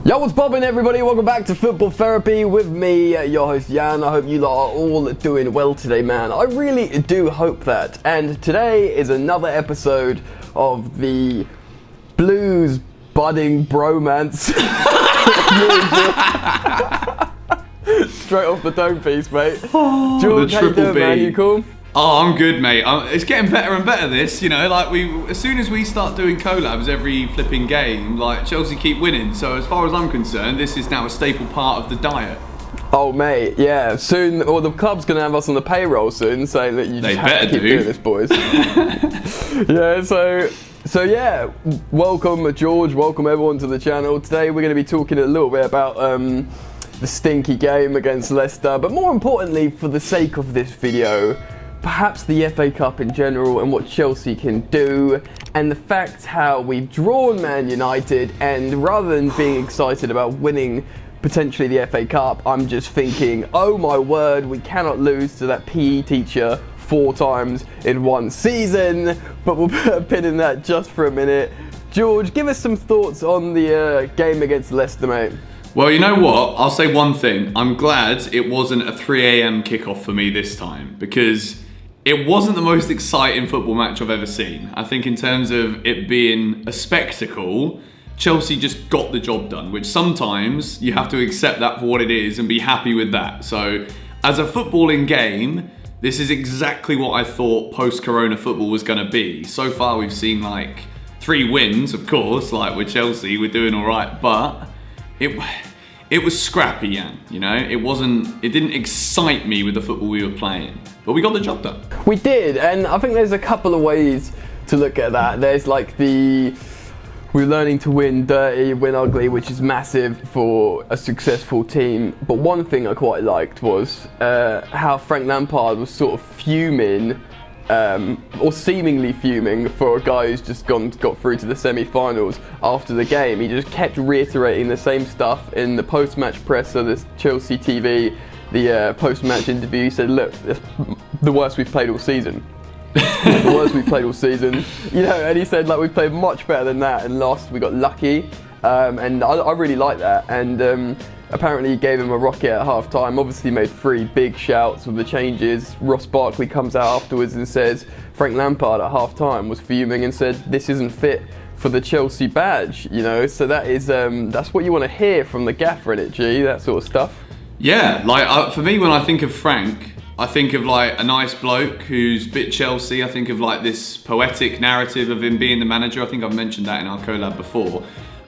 Yo, what's poppin', everybody? Welcome back to Football Therapy with me, your host Jan. I hope you lot are all doing well today, man. I really do hope that. And today is another episode of the Blues Budding Bromance. Straight off the dome piece, mate. George, how you doing, man? You cool? Oh, I'm good, mate. It's getting better and better, this, you know, like as soon as we start doing collabs every flipping game, like Chelsea keep winning. So as far as I'm concerned, this is now a staple part of the diet. Oh, mate, yeah. Soon, well, the club's going to have us on the payroll soon, saying that you just have to keep doing this, boys. Yeah, so yeah, welcome George, welcome everyone to the channel. Today we're going to be talking a little bit about the stinky game against Leicester, but more importantly, for the sake of this video, perhaps the FA Cup in general and what Chelsea can do, and the fact how we've drawn Man United, and rather than being excited about winning potentially the FA Cup, I'm just thinking, oh my word, we cannot lose to that PE teacher 4 times in one season. But we'll put a pin in that just for a minute. George, give us some thoughts on the game against Leicester, mate. Well, you know what? I'll say one thing. I'm glad it wasn't a 3 a.m. kickoff for me this time, because it wasn't the most exciting football match I've ever seen. I think in terms of it being a spectacle, Chelsea just got the job done, which sometimes you have to accept that for what it is and be happy with that. So as a footballing game, this is exactly what I thought post-Corona football was going to be. So far we've seen like 3 wins, of course, like with Chelsea, we're doing all right, but it was scrappy, Jan, you know? It didn't excite me with the football we were playing, but we got the job done. We did, and I think there's a couple of ways to look at that. There's like we're learning to win dirty, win ugly, which is massive for a successful team. But one thing I quite liked was how Frank Lampard was sort of fuming, or seemingly fuming, for a guy who's just got through to the semi-finals after the game. He just kept reiterating the same stuff in the post-match presser, this Chelsea TV, the post-match interview. He said, look, that's the worst we've played all season. The worst we've played all season, you know, and he said like we played much better than that, and last we got lucky, and I really like that. And apparently he gave him a rocket at half time, obviously made 3 big shouts with the changes. Ross Barkley comes out afterwards and says Frank Lampard at half time was fuming and said this isn't fit for the Chelsea badge, you know. So that is that's what you want to hear from the gaffer, in it, G, that sort of stuff. Yeah, like for me, when I think of Frank, I think of like a nice bloke who's a bit Chelsea. I think of like this poetic narrative of him being the manager. I think I've mentioned that in our collab before.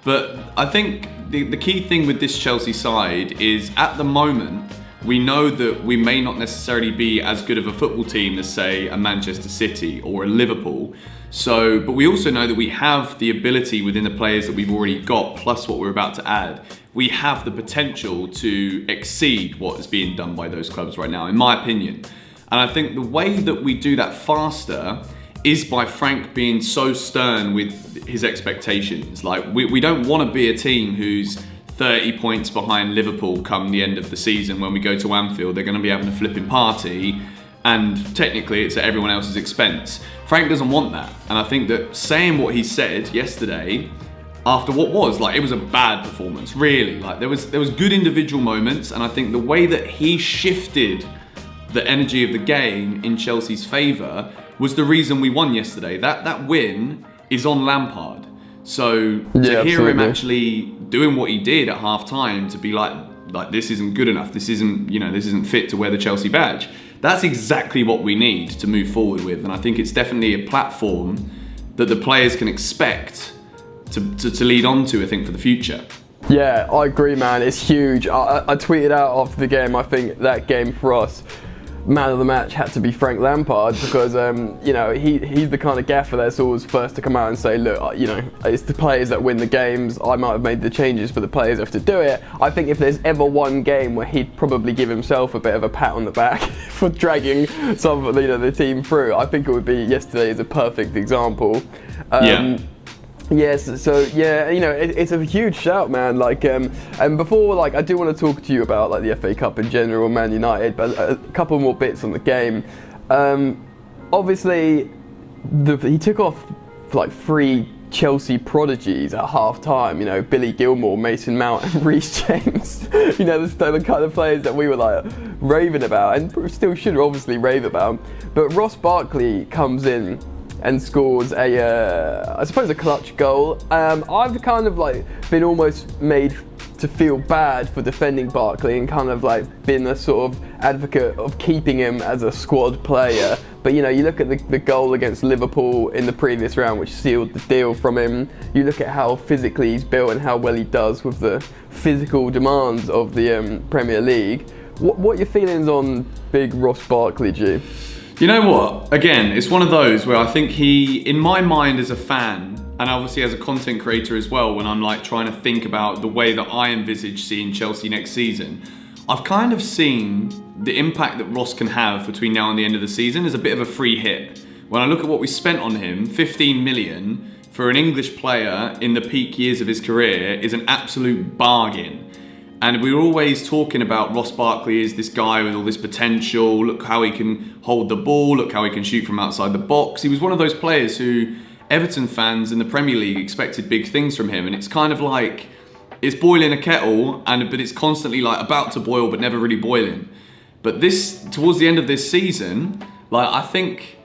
But I think the key thing with this Chelsea side is, at the moment, we know that we may not necessarily be as good of a football team as, say, a Manchester City or a Liverpool. So, but we also know that we have the ability within the players that we've already got, plus what we're about to add. We have the potential to exceed what is being done by those clubs right now, in my opinion. And I think the way that we do that faster is by Frank being so stern with his expectations. Like, we don't want to be a team who's 30 points behind Liverpool come the end of the season. When we go to Anfield, they're going to be having a flipping party, and technically it's at everyone else's expense. Frank doesn't want that. And I think that saying what he said yesterday, after what was, like, it was a bad performance, really. Like, there was good individual moments, and I think the way that he shifted the energy of the game in Chelsea's favour was the reason we won yesterday. That win is on Lampard. So to hear him actually doing what he did at half time, to be like this isn't good enough, this isn't fit to wear the Chelsea badge, that's exactly what we need to move forward with. And I think it's definitely a platform that the players can expect to lead on to, I think, for the future. Yeah, I agree, man. It's huge. I tweeted out after the game, I think that game for us, man of the match had to be Frank Lampard, because you know, he's the kind of gaffer that's always first to come out and say, look, you know, it's the players that win the games. I might have made the changes, but the players have to do it. I think if there's ever one game where he'd probably give himself a bit of a pat on the back for dragging the team through, I think it would be yesterday is a perfect example. Yes, so yeah, you know, it's a huge shout, man. Like, and before, like, I do want to talk to you about like the FA Cup in general, Man United, but a couple more bits on the game. Obviously, he took off like 3 Chelsea prodigies at half-time, Billy Gilmore, Mason Mount and Reece James. The kind of players that we were like raving about, and still should obviously rave about. But Ross Barkley comes in and scores I suppose a clutch goal. I've kind of like been almost made to feel bad for defending Barkley and kind of like been a sort of advocate of keeping him as a squad player. But you look at the goal against Liverpool in the previous round, which sealed the deal from him. You look at how physically he's built and how well he does with the physical demands of the Premier League. What are your feelings on big Ross Barkley, G? You know what? Again, it's one of those where I think he, in my mind as a fan, and obviously as a content creator as well, when I'm like trying to think about the way that I envisage seeing Chelsea next season, I've kind of seen the impact that Ross can have between now and the end of the season as a bit of a free hit. When I look at what we spent on him, 15 million for an English player in the peak years of his career is an absolute bargain. And we were always talking about Ross Barkley as this guy with all this potential. Look how he can hold the ball. Look how he can shoot from outside the box. He was one of those players who Everton fans in the Premier League expected big things from him. And it's kind of like, it's boiling a kettle, but it's constantly like about to boil, but never really boiling. But towards the end of this season, like I think,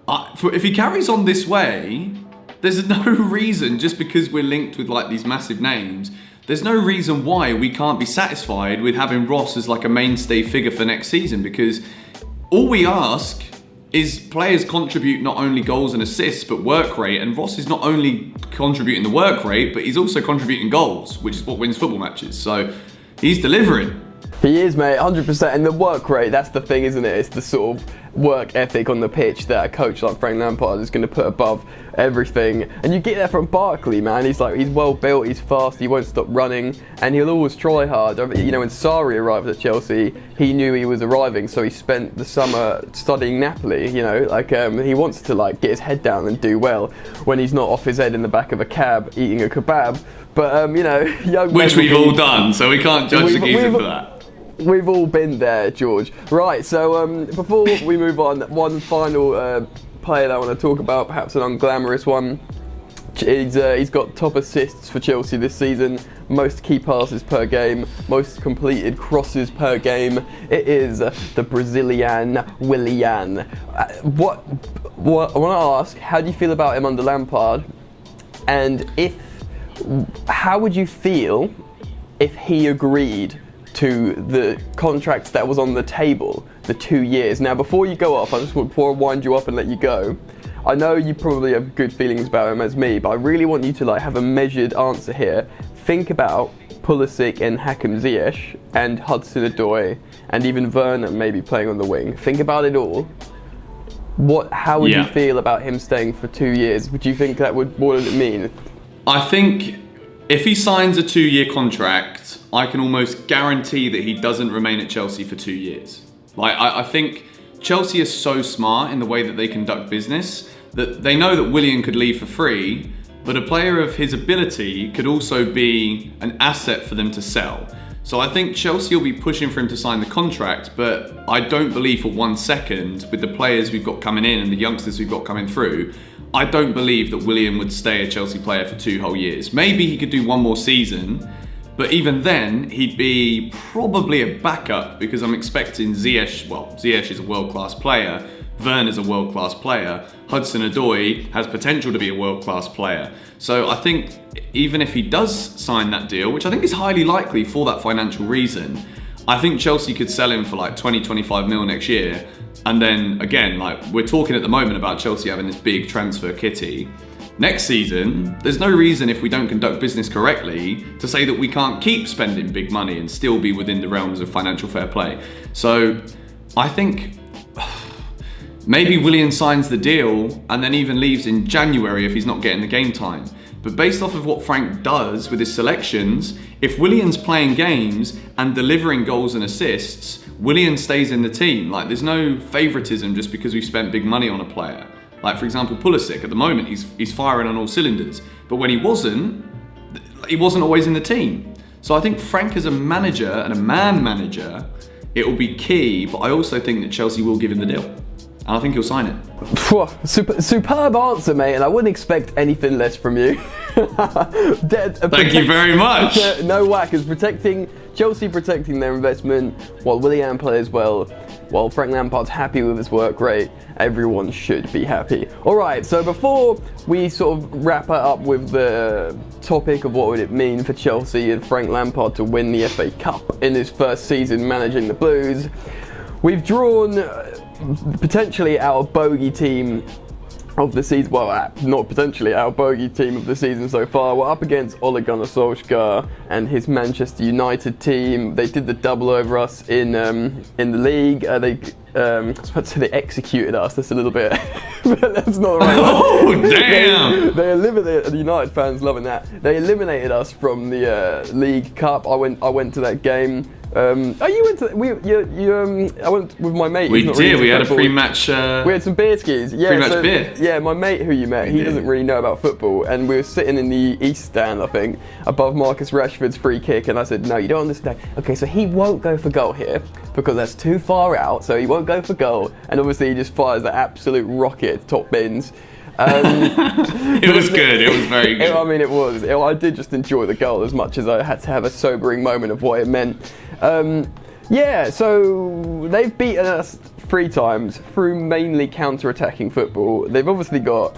if he carries on this way, there's no reason, just because we're linked with like these massive names, there's no reason why we can't be satisfied with having Ross as like a mainstay figure for next season, because all we ask is players contribute not only goals and assists, but work rate. And Ross is not only contributing the work rate, but he's also contributing goals, which is what wins football matches. So he's delivering. He is, mate, 100%. And the work rate, that's the thing, isn't it? It's the sort of work ethic on the pitch that a coach like Frank Lampard is going to put above everything. And you get that from Barkley, man. He's well built, he's fast, he won't stop running, and he'll always try hard. When Sarri arrived at Chelsea, he knew he was arriving, so he spent the summer studying Napoli. He wants to like get his head down and do well when he's not off his head in the back of a cab eating a kebab. But young which we've all done, so we can't judge the geezer for that. We've all been there, George. Right, so before we move on, one final player that I want to talk about, perhaps an unglamorous one. He's got top assists for Chelsea this season, most key passes per game, most completed crosses per game. It is the Brazilian Willian. What I want to ask, how do you feel about him under Lampard? And how would you feel if he agreed to the contract that was on the table, the 2 years? Now, before you go off, before I wind you up and let you go, I know you probably have good feelings about him as me, but I really want you to like have a measured answer here. Think about Pulisic and Hakim Ziyech and Hudson-Odoi and even Werner maybe playing on the wing. Think about it all. How would you feel about him staying for 2 years? Would you think what would it mean? I think if he signs a 2-year contract, I can almost guarantee that he doesn't remain at Chelsea for 2 years. I think Chelsea is so smart in the way that they conduct business that they know that Willian could leave for free, but a player of his ability could also be an asset for them to sell. So I think Chelsea will be pushing for him to sign the contract, but I don't believe for 1 second, with the players we've got coming in and the youngsters we've got coming through, I don't believe that Willian would stay a Chelsea player for 2 whole years. Maybe he could do 1 more season, but even then, he'd be probably a backup, because I'm expecting Ziyech is a world-class player, Werner's a world-class player, Hudson-Odoi has potential to be a world-class player. So I think even if he does sign that deal, which I think is highly likely for that financial reason, I think Chelsea could sell him for like 20-25 mil next year. And then again, like we're talking at the moment about Chelsea having this big transfer kitty. Next season, there's no reason, if we don't conduct business correctly, to say that we can't keep spending big money and still be within the realms of financial fair play. So I think maybe Willian signs the deal and then even leaves in January if he's not getting the game time. But based off of what Frank does with his selections, if Willian's playing games and delivering goals and assists, Willian stays in the team. Like, there's no favouritism just because we've spent big money on a player. Like, for example, Pulisic, at the moment, he's firing on all cylinders. But when he wasn't always in the team. So I think Frank as a manager and a man manager, it will be key, but I also think that Chelsea will give him the deal. And I think he'll sign it. Superb answer, mate, and I wouldn't expect anything less from you. Thank you very much. No whackers. Chelsea protecting their investment, while Willian plays well, while Frank Lampard's happy with his work rate. Everyone should be happy. All right, so before we sort of wrap it up with the topic of what would it mean for Chelsea and Frank Lampard to win the FA Cup in his first season managing the Blues, we've drawn potentially our bogey team of the season. Well, not potentially our bogey team of the season so far. We're up against Ole Gunnar Solskjaer and his Manchester United team. They did the double over us in the league. I was about to say they executed us. That's a little bit, but that's not the right one. Oh damn! They eliminated the United fans, loving that. They eliminated us from the League Cup. I went to that game. You went to I went with my mate. We did. We had a pre-match. We had some beer skis. Yeah, pre-match beer. Yeah, my mate who you met, he doesn't really know about football, and we were sitting in the East stand, I think, above Marcus Rashford's free kick, and I said, "No, you don't understand. Okay, so he won't go for goal here because that's too far out, so he won't go for goal." And obviously, he just fires the absolute rocket top bins. It was good. It was very good. I mean, it was. I did just enjoy the goal as much as I had to have a sobering moment of what it meant. Yeah, so they've beaten us 3 times through mainly counter-attacking football. They've obviously got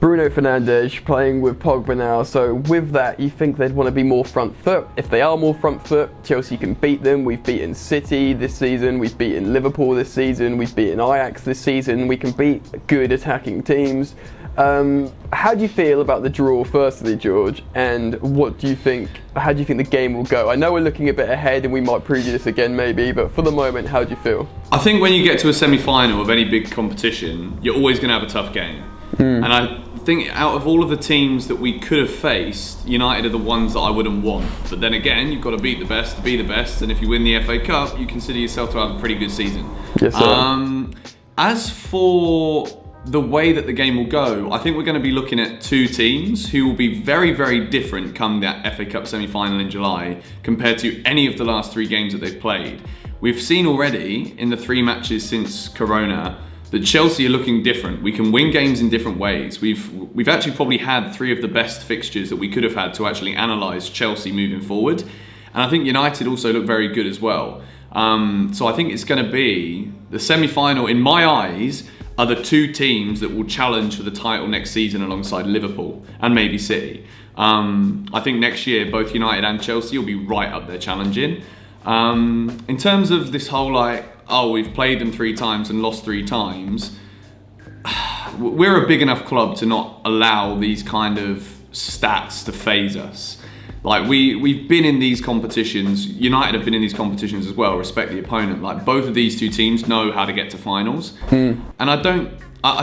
Bruno Fernandes playing with Pogba now, so with that you think they'd want to be more front foot. If they are more front foot, Chelsea can beat them. We've beaten City this season, we've beaten Liverpool this season, we've beaten Ajax this season. We can beat good attacking teams. How do you feel about the draw, firstly, George? And what do you think? How do you think the game will go? I know we're looking a bit ahead, and we might preview this again, maybe. But for the moment, how do you feel? I think when you get to a semi-final of any big competition, you're always going to have a tough game. And I think out of all of the teams that we could have faced, United are the ones that I wouldn't want. But then again, you've got to beat the best to be the best. And if you win the FA Cup, you consider yourself to have a pretty good season. Yes, sir. As for the way that the game will go, I think we're going to be looking at 2 teams who will be very, very different come that FA Cup semi-final in July compared to any of the last 3 games that they've played. We've seen already in the 3 matches since Corona that Chelsea are looking different. We can win games in different ways. We've actually probably had 3 of the best fixtures that we could have had to actually analyse Chelsea moving forward. And I think United also look very good as well. So I think it's going to be the semi-final, in my eyes, are the 2 teams that will challenge for the title next season alongside Liverpool and maybe City. I think next year both United and Chelsea will be right up there challenging. In terms of this whole we've played them 3 times and lost 3 times, we're a big enough club to not allow these kind of stats to faze us. Like we've been in these competitions, United have been in these competitions as well, respect the opponent. Like both of these 2 teams know how to get to finals. And I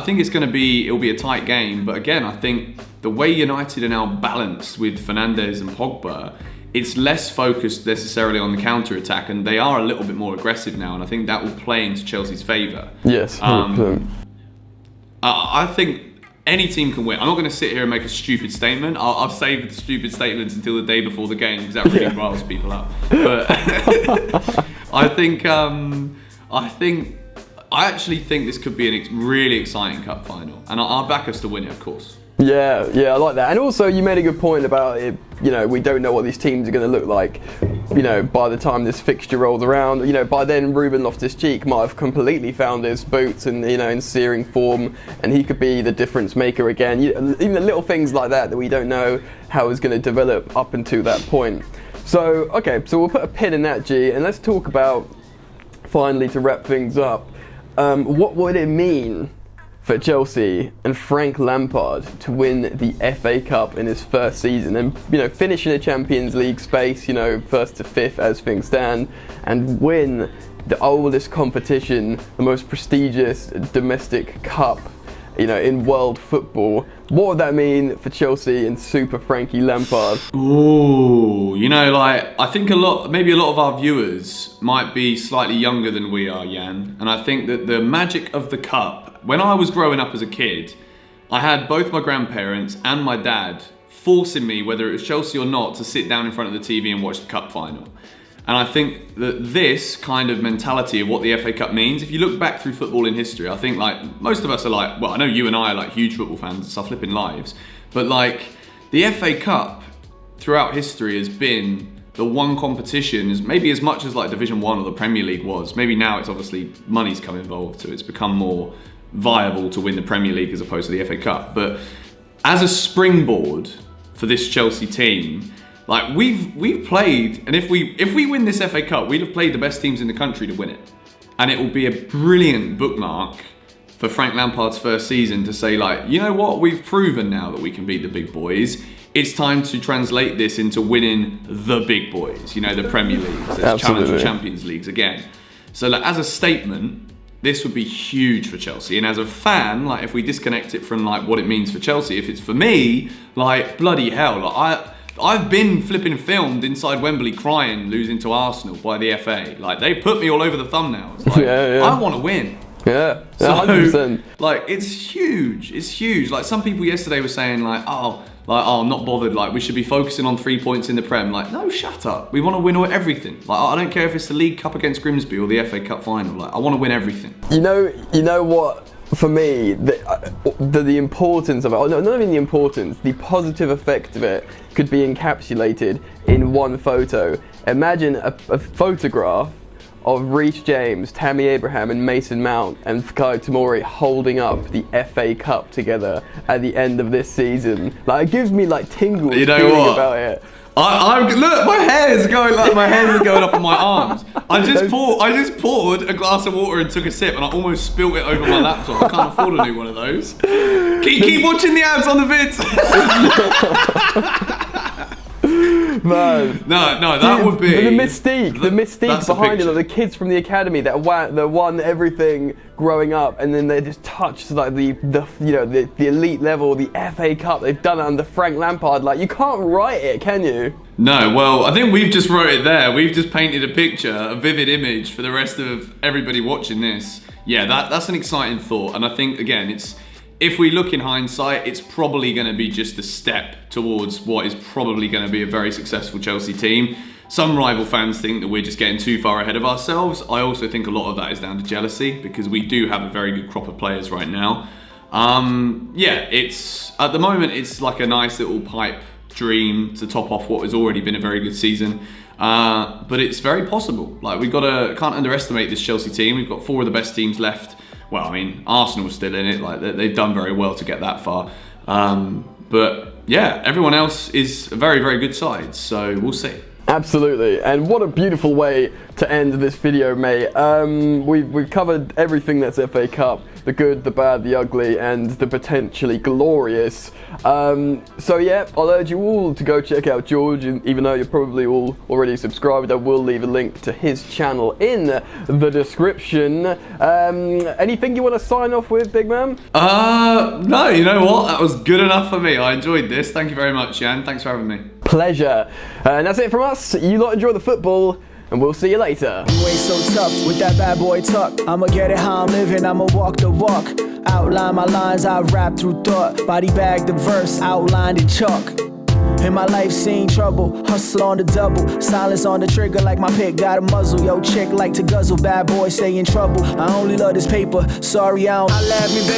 think it'll be a tight game, but again, I think the way United are now balanced with Fernandes and Pogba, it's less focused necessarily on the counter-attack, and they are a little bit more aggressive now, and I think that will play into Chelsea's favour. Yes, 100%. I think any team can win. I'm not going to sit here and make a stupid statement. I'll save the stupid statements until the day before the game because that really riles people up. But I actually think this could be a really exciting cup final, and I'll back us to win it, of course. Yeah, I like that. And also, you made a good point about it. You know, we don't know what these teams are going to look like. You know, by the time this fixture rolls around, you know, by then Ruben Loftus-Cheek might have completely found his boots and, you know, in searing form, and he could be the difference maker again. Even the little things like that we don't know how it's going to develop up until that point. So, okay, so we'll put a pin in that, G, and let's talk about, finally, to wrap things up, what would it mean for Chelsea and Frank Lampard to win the FA Cup in his first season and, you know, finish in a Champions League space, you know, 1st to 5th as things stand, and win the oldest competition, the most prestigious domestic cup, you know, in world football. What would that mean for Chelsea and Super Frankie Lampard? Ooh, you know, like, I think maybe a lot of our viewers might be slightly younger than we are, Jan, and I think that the magic of the cup, when I was growing up as a kid, I had both my grandparents and my dad forcing me, whether it was Chelsea or not, to sit down in front of the TV and watch the cup final. And I think that this kind of mentality of what the FA Cup means, if you look back through football in history, I think like most of us are like, well, I know you and I are like huge football fans, it's our flipping lives, but like the FA Cup throughout history has been the one competition, is maybe as much as like Division 1 or the Premier League was. Maybe now it's obviously money's come involved, so it's become more viable to win the Premier League as opposed to the FA Cup. But as a springboard for this Chelsea team, like we've played, and if we win this FA Cup, we'd have played the best teams in the country to win it. And it will be a brilliant bookmark for Frank Lampard's first season to say like, you know what, we've proven now that we can beat the big boys. It's time to translate this into winning the big boys, you know, the Premier Leagues, Challenger Champions Leagues again. So like, as a statement, this would be huge for Chelsea. And as a fan, like if we disconnect it from like what it means for Chelsea, if it's for me, like bloody hell, like I've been flipping filmed inside Wembley crying, losing to Arsenal by the FA. Like they put me all over the thumbnails. Like, I want to win. Yeah, so, 100%. Like it's huge. It's huge. Like some people yesterday were saying like, oh, I'm not bothered. Like we should be focusing on 3 points in the Prem. Like no, shut up. We want to win everything. Like I don't care if it's the League Cup against Grimsby or the FA Cup final. Like I want to win everything. You know what? For me, the importance of it, or not even the importance, the positive effect of it could be encapsulated in one photo. Imagine a photograph of Reece James, Tammy Abraham and Mason Mount and Fikayo Tomori holding up the FA Cup together at the end of this season. Like it gives me like tingles feeling about it. Look, my hair's going up on my arms. I just poured a glass of water and took a sip, and I almost spilt it over my laptop. I can't afford a new one of those. Keep watching the ads on the vids. Man. No, that would be the mystique behind it. Like the kids from the academy that won everything growing up, and then they just touched like the elite level, the FA Cup. They've done it under Frank Lampard. Like you can't write it, can you? No, well, I think we've just wrote it there. We've just painted a picture, a vivid image for the rest of everybody watching this. Yeah, that's an exciting thought, and I think again, if we look in hindsight, it's probably going to be just a step towards what is probably going to be a very successful Chelsea team. Some rival fans think that we're just getting too far ahead of ourselves. I also think a lot of that is down to jealousy because we do have a very good crop of players right now. It's at the moment it's like a nice little pipe dream to top off what has already been a very good season. But it's very possible. Like can't underestimate this Chelsea team. We've got 4 of the best teams left. Well, I mean, Arsenal's still in it. Like they've done very well to get that far. But yeah, everyone else is a very, very good side. So we'll see. Absolutely, and what a beautiful way to end this video, mate. We've covered everything that's FA Cup, the good, the bad, the ugly, and the potentially glorious. So yeah, I'll urge you all to go check out George, even though you're probably all already subscribed. I will leave a link to his channel in the description. Anything you want to sign off with, big man? No, you know what? That was good enough for me. I enjoyed this. Thank you very much, Jan. Thanks for having me. Pleasure. And that's it from us. You lot enjoy the football, and we'll see you later. You ain't so tough with that bad boy tuck. I'ma get it how I'm living, I'ma walk the walk. Outline my lines, I rap through thought. Body bag the verse, outlined in chalk. In my life seen trouble, hustle on the double. Silence on the trigger like my pick got a muzzle. Yo chick like to guzzle, bad boy stay in trouble. I only love this paper, sorry I don't. I laugh me bitch.